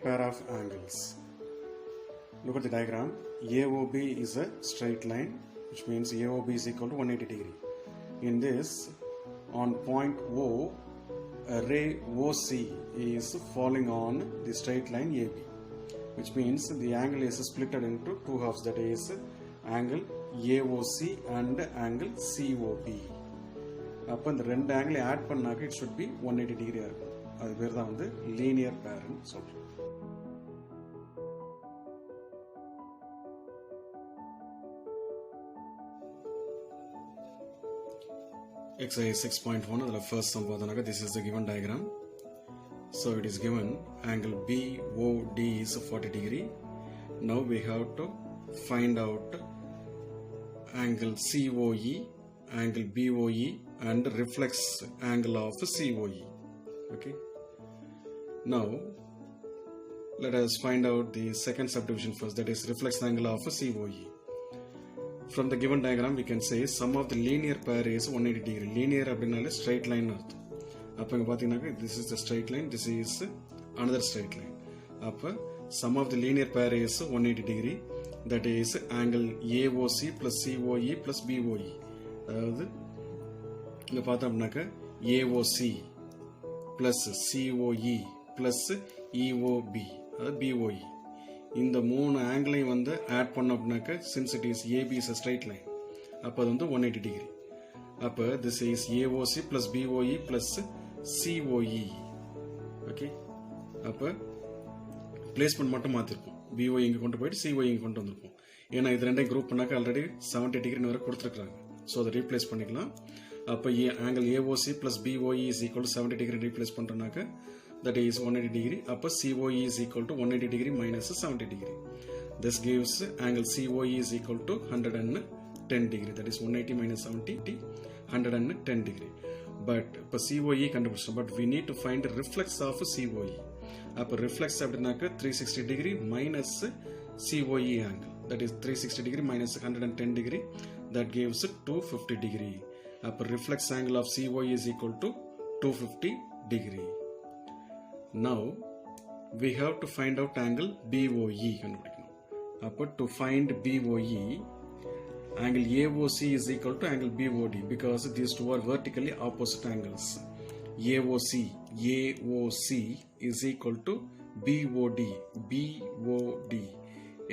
pair of angles. Look at the diagram. AOB is a straight line, which means AOB is equal to 180 degree. In this, on point O, a ray OC is falling on the straight line AB, which means the angle is split into two halves, that is angle AOC and angle COB. அப்போ இந்த ரெண்டு ஆங்கிளை add பண்ணாக்க it should be 180 டிகிரியா இருக்கும். அது பேர் தான் வந்து லீனியர் பேர்னு சொல்றோம். Exercise 6.1 adula first sum paathanaka this is the given diagram. So it is given angle BOD is 40 degree. Now we have to find out angle COE, angle BOE and reflex angle of COE. Okay. Now let us find out the second subdivision first, that is reflex angle of COE. From the given diagram we can say sum of the linear pair is 180 degree. Linear அப்படினாலே straight line அர்த்தம். அப்போ இங்க பாத்தீங்கன்னா this is the straight line, this is another straight line. அப்போ sum of the linear pair is 180 degree, that is angle AOC plus COE plus BOE. அதாவது இங்க பார்த்தோம்னாக்க AOC plus COE plus EOB அதாவது BOE இந்த மூணு ஆங்கிளையும் வந்து add பண்ணோம்னாக்க since it is AB is a straight line அப்போ அது வந்து 180 டிகிரி. அப்போ this is AOC plus BOE plus COE. Okay, அப்போ பிளேஸ்மெண்ட் மட்டும் மாற்றிருப்போம். BOE இங்கே கொண்டு போயிட்டு COE இங்கே கொண்டு வந்திருப்போம். ஏன்னா இது ரெண்டையும் குரூப் பண்ணாக்க ஆல்ரெடி 70 டிகிரின்னு வரை கொடுத்துருக்குறாங்க. ஸோ அதை ரீப்ளேஸ் பண்ணிக்கலாம். அப்போ angle AOC plus BOE is equal to 70 degree replace பண்ணுறோம்னாக்க that is 180 degree. Upper COE is equal to 180 degree minus 70 degree. This gives angle COE is equal to 110 degree. That is 180 minus 70, 110 degree. But இப்போ COE கண்டுபிடிச்சோம். But we need to find the reflex of COE. அப்போ reflex அப்படின்னாக்க 360 degree minus COE angle. That is 360 degree minus 110 degree. That gives 250 degree. அப்போ reflex angle of COE is equal to 250 degree. Now we have to find out angle BOE. To find BOE, angle AOC is equal to angle BOD because these two are vertically opposite angles. AOC is equal to BOD.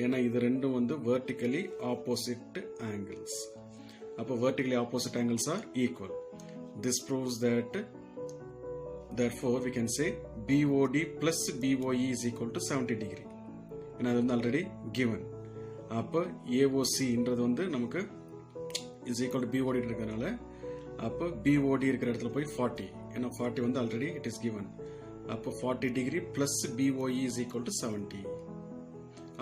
ஏன்னா இது ரெண்டும் வந்து vertically opposite angles. அப்போ vertically opposite angles are equal. This proves that therefore we can say BOD plus BOE is equal to 70 degree. ஏன்னா அது வந்து already given. அப்போ AOC ன்றது வந்து நமக்கு is equal to BOD இருக்கிறதுனால அப்போ BOD இருக்கிற இடத்துல போய் 40. ஏன்னா 40 வந்து ஆல்ரெடி it is given. அப்போ 40 degree plus BOE is equal to 70.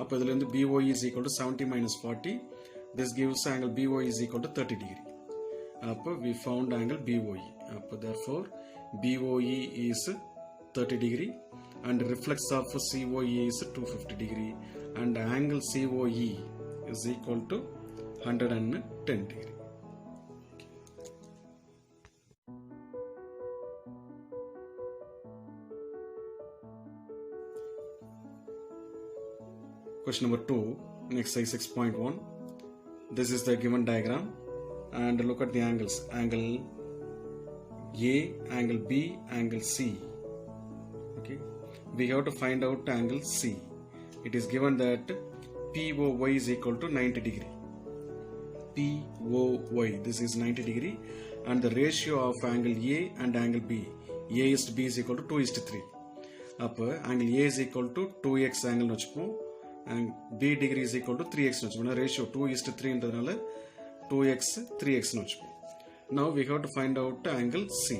அப்போ இதுல இருந்து BOE is equal to 70 minus 40. This gives angle BOE is equal to 30 degree. அப்போ we found angle BOE. அப்போ therefore BOE is 30 degree and reflex of COE is 250 degree and angle COE is equal to 110 degree. Question number 2 in exercise 6.1. This is the given diagram and look at the angles. Angle A, angle B, angle C. Okay, we have to find out angle C. It is given that POY is equal to 90 degree. POY, this is 90 degree and the ratio of angle A and angle B, A is to B is equal to 2 is to 3. அப்போ angle A is equal to 2x angle வச்சுப்போம் and B degree is equal to 3x வச்சுப்போம். ratio 2 is to 3 ன்றதுனால 2x 3x வச்சுப்போம். Now we have to find out angle C.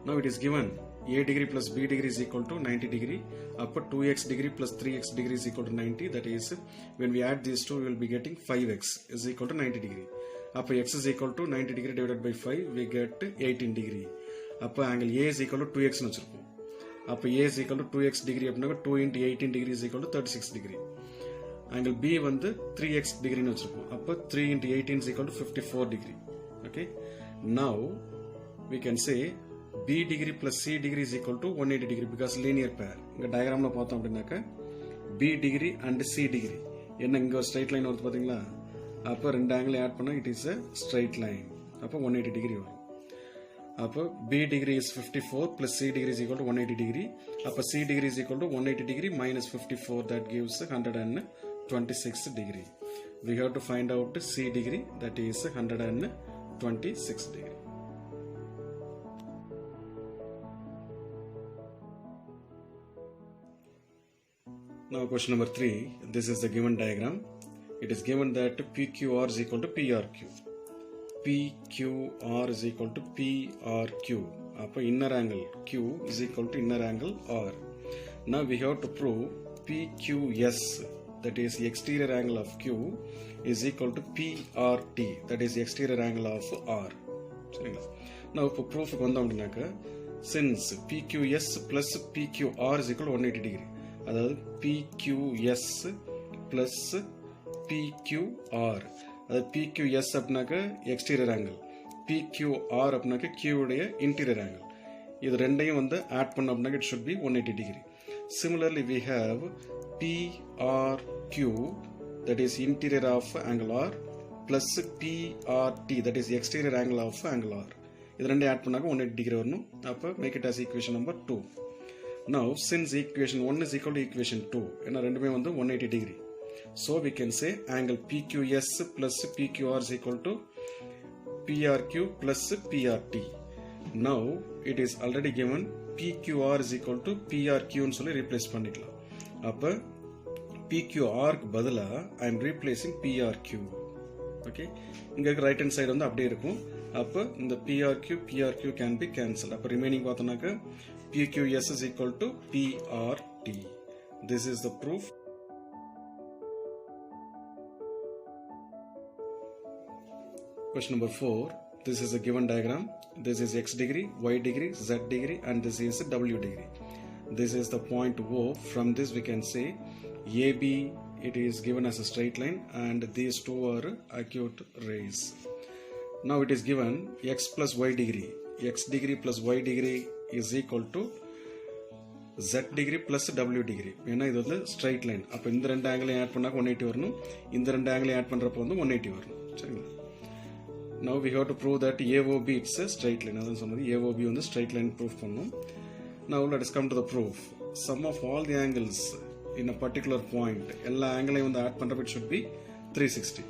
Now it is given A degree plus B degree is equal to 90 degree. Upper 2x degree plus 3x degree is equal to 90. That is, when we add these two, we will be getting 5x is equal to 90 degree. Upper x is equal to 90 degree divided by 5, we get 18 degree. Upper angle A is equal to 2x. Upper A is equal to 2x degree. 2 into 18 degree is equal to 36 degree. Angle B வந்து 3x degree னு வச்சிருப்போம். அப்ப 3 into 18 is equal to 54 degree. Okay. Now we can say B degree plus C degree is equal to 180 degree because linear pair. இங்க diagramல பார்த்தோம் அப்படின்னாக்க B degree and C degree. என்ன இங்க ஒரு straight line வருது பாத்தீங்களா? அப்ப ரெண்டு angle add பண்ணா it is a straight line. அப்ப 180 degree வரும். அப்ப B degree is 54 plus C degree is equal to 180 degree. அப்ப C degree is equal to 180 degree minus 54, that gives 126 degree. We have to find out C degree, that is 126 degree. Now question number 3, this is the given diagram. It is given that PQR is equal to PRQ. PQR is equal to PRQ. Appo inner angle Q is equal to inner angle R. Now we have to prove PQS, that is exterior angle of Q, is equal to PRT, that is exterior angle of R. Now for proof since PQS plus PQR is equal to 180 degree, அதாவது PQS plus PQR, அதாவது PQS அப்படினாக்க exterior angle, PQR அப்படினாக்க Q உடைய interior angle. இது ரெண்டையும் வந்து add பண்ண அப்படினாக்க it should be 180 degree. Similarly we have PRQ, that is interior of angle R, plus PRT, that is exterior angle of angle R. இது ரெண்டையும் add பண்ணாக்க 180 degree வரணும். அப்ப make it as equation number 2. Now since equation 1 is equal to equation 2, ஏன்னா ரெண்டுமே வந்து 180 degree, so we can say angle PQS plus PQR is equal to PRQ plus PRT. Now it is already given PQR is equal to PRQ ன்னு சொல்லி replace பண்ணிக்கலாம். அப்ப PQR க்கு பதிலா I am replacing PRQ. Okay, இங்க இருக்க right hand side வந்து அப்படியே இருக்கும். அப்ப இந்த PRQ can be cancelled. அப்ப remaining பார்த்தோம்னாக்க PQS is equal to PRT. This is the proof. Question number 4. This is a given diagram. This is X degree, Y degree, Z degree, and this is W degree. This is the point O. From this we can say AB, it is given as a straight line, and these two are acute rays. Now it is given X plus Y degree. X degree plus Y degree is equal to Z degree plus W degree. ஏன்னா இது வந்து straight line. அப்ப இந்த ரெண்டு ஆங்கிளையும் add பண்ணாக்க 180 வரணும். இந்த ரெண்டு ஆங்கிளையும் ஆட் பண்றப்போ வந்து 180 வரணும். சரிங்களா? Now we have to prove that AOB it's a straight line. அதான் சொன்னது AOB வந்து straight line proof பண்ணனும். Now let us come to the proof. Sum of all the angles in a particular point, எல்லா ஆங்கிளையும் வந்து add பண்றப்ப it should be 360.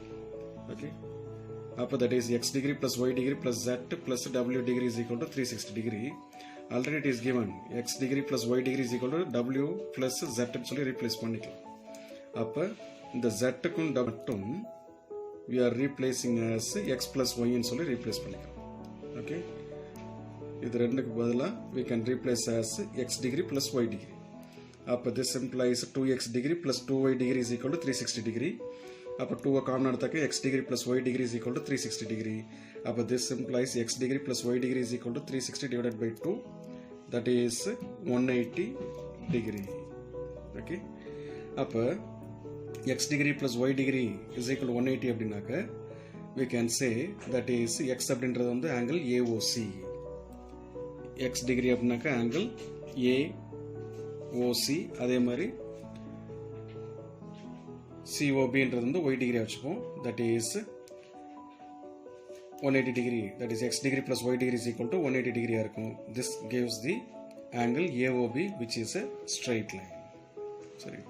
Okay? அப்ப that is X degree plus Y degree plus Z plus W degree is equal to 360 degree. Already it is given X degree plus Y degree is equal to W plus Z ன்னு சொல்லி replace பண்ணிக்கலாம். அப்ப இந்த Z க்கும் W மட்டும் we are replacing as X plus Y ன்னு சொல்லி replace பண்ணிக்கலாம். Okay, இது ரெண்டுக்கு பதிலா we can replace as X degree plus Y degree. அப்ப this implies 2X degree plus 2Y degree is equal to 360 degree. அப்ப 2 common எடுத்தாக்க X degree plus Y degree is equal to 360 degree. அப்ப this implies X degree plus Y degree is equal to 360 divided by 2, that is 180 degree. Okay, அப்ப X degree plus Y degree is equal to 180 அப்படினாக்க we can say that is X அப்படின்றது வந்து angle AOC. X degree அப்படினாக்க angle AOC. அதே மாதிரி COB என்றது வந்து Y degree வச்சுப்போம், that is 180 degree, that is X degree plus Y degree is equal to 180 degree இருக்கும். This gives the angle AOB, which is a straight line. Sorry.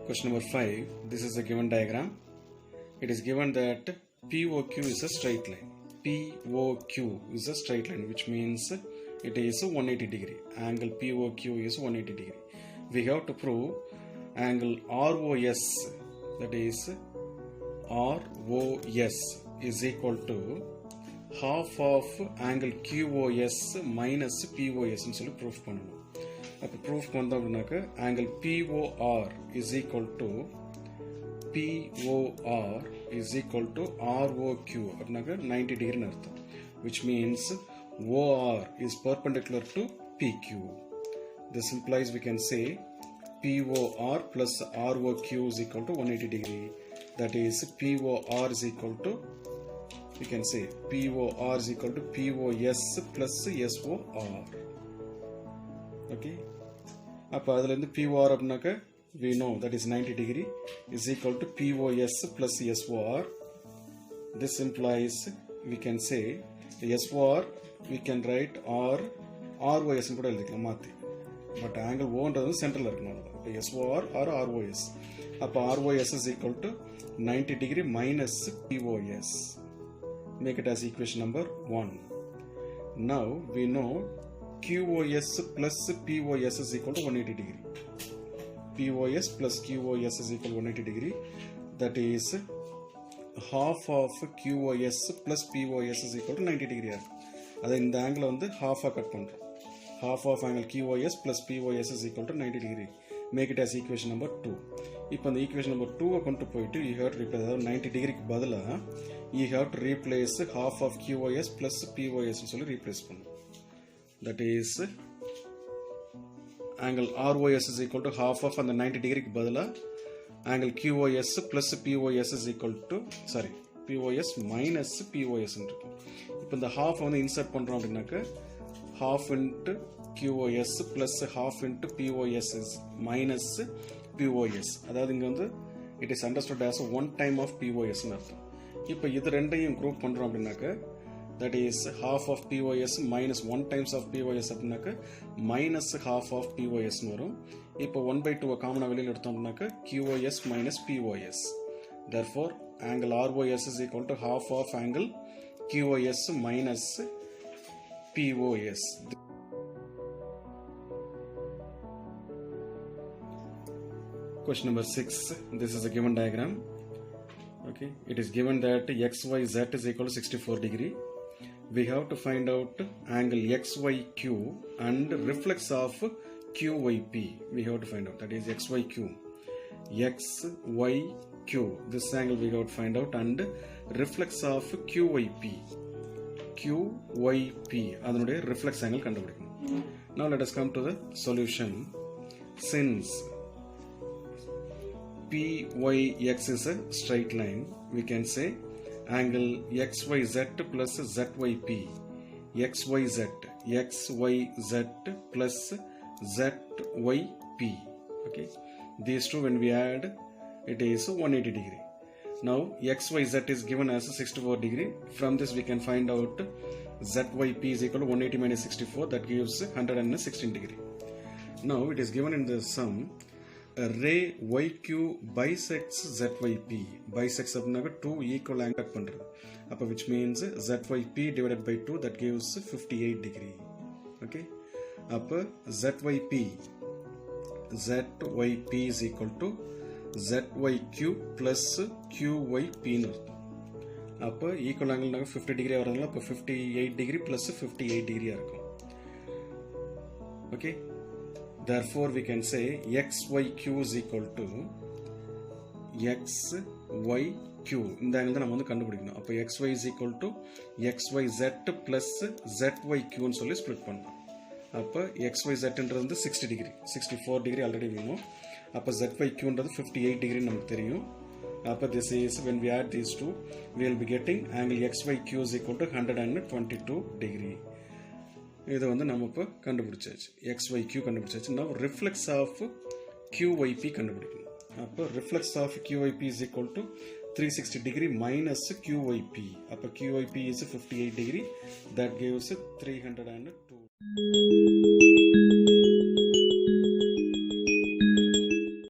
Question number 5. This is a given diagram. It is given that POQ is a straight line. POQ is a straight line, which means it is 180 degree. Angle POQ is 180 degree. We have to prove angle ROS, that is ROS is equal to half of angle QOS minus POS ன்னு சொல்லி proof பண்ணணும். அப்ப proof பண்ணோம் அப்படினாக்க angle POR is equal to POR is equal to ROQ அப்படினாக்க 90 degree ன்னு அர்த்தம், which means OR is perpendicular to PQ. This implies we can say POR plus ROQ is equal to 180 degree. That is POR is equal to we can say POR is equal to POS plus SOR. Okay, அப்போ அதில் இருந்து POR அப்படின்னாக்க we know that is 90 degree is equal to POS plus SOR. This implies we can say SOR we can write ROS கூட எழுதிக்கலாம் மாற்றி, but angle ஓன்றது சென்டரில் இருக்கணும். இப்போ SOR or ROS. அப்போ ROS is equal to 90 degree minus POS. Make it as equation number 1. Now we know QOS plus POS is equal to 180 degree. POS plus QOS is equal to 180 degree. That is half of QOS plus POS is equal to 90 degree. அதை இந்த angle வந்து ஹாஃபாக cut பண்ணுறோம். half of angle QOS plus POS is equal to 90 degree. Make it as equation number 2. இப்போ அந்த equation number 2 கொண்டு போயிட்டு you have to replace, அதாவது 90 டிகிரிக்கு பதிலாக you have to replace half of QOS plus POS சொல்லி replace பண்ணும். That is angle ROS is equal to half of அந்த 90 டிகிரிக்கு பதிலாக angle QOS plus POS is equal to POS minus POS இருக்கும். இப்போ இந்த half வந்து insert பண்ணுறோம் அப்படின்னாக்க half into QOS plus half into POS is minus POS. அதாவது இங்கே வந்து it is understood as one time of POS ன்னு அர்த்தம். இப்போ இது ரெண்டையும் குரூப் பண்ணுறோம் அப்படின்னாக்க that is half of POS minus 1 times of POS அப்படின்னாக்க minus half of POS வரும். இப்போ 1/2 காமனாக வெளியில் எடுத்தோம் அப்படின்னாக்க QOS minus POS. Therefore angle ROS is equal to half of angle QOS minus POS. Question number 6. This is a given diagram. Okay, it is given that XYZ is equal to 64 degree. We have to find out angle XYQ and reflex of QYP. We have to find out, that is XYQ. XYQ, this angle we have to find out, and reflex of QYP. QYP, அதனுடைய reflex angle கண்டுபிடிக்கணும். Now let us come to the solution. Since PYX is a straight line, we can say angle XYZ plus ZYP. XYZ plus ZYP. Okay, these two when we add it is 180 degree. Now XYZ is given as 64 degree. From this we can find out ZYP is equal to 180 minus 64, that gives 116 degree. Now it is given in the sum ray YQ bisects ZYP. Bisects அப்படினாக்க 2 equal angle cut பண்றது. அப்ப which means ZYP divided by 2, that gives 58 degree. Okay, அப்ப ZYP is equal to ZYQ plus QYP ன்னு அர்த்தம். அப்போ equal ஆங்கிள்னாக்க 50 degree வரதுனால அப்போ 58 degree plus 58 டிகிரியா இருக்கும். Okay, therefore we can say XYQ is equal to XYQ. இந்த ஆங்கிள் தான் நம்ம வந்து கண்டுபிடிக்கணும். அப்போ XY is equal to XYZ plus ZYQ ன்னு சொல்லி ஸ்ப்ளிட் பண்ணலாம். அப்போ XYZன்றது வந்து 60 டிகிரி, 64 டிகிரி ஆல்ரெடி வேணும். அப்போ ZYQன்றது 58 டிகிரி நமக்கு தெரியும். அப்போ this is when we add these two we will be getting angle XYQ is equal to 122 degree. இதை வந்து நம்ம இப்போ கண்டுபிடிச்சாச்சு, XYQ கண்டுபிடிச்சாச்சு. Now reflex of QYP கண்டுபிடிக்கணும். அப்போ reflex of QYP is equal to 360 degree minus QYP. அப்போ QYP is 58 degree, that gives 302.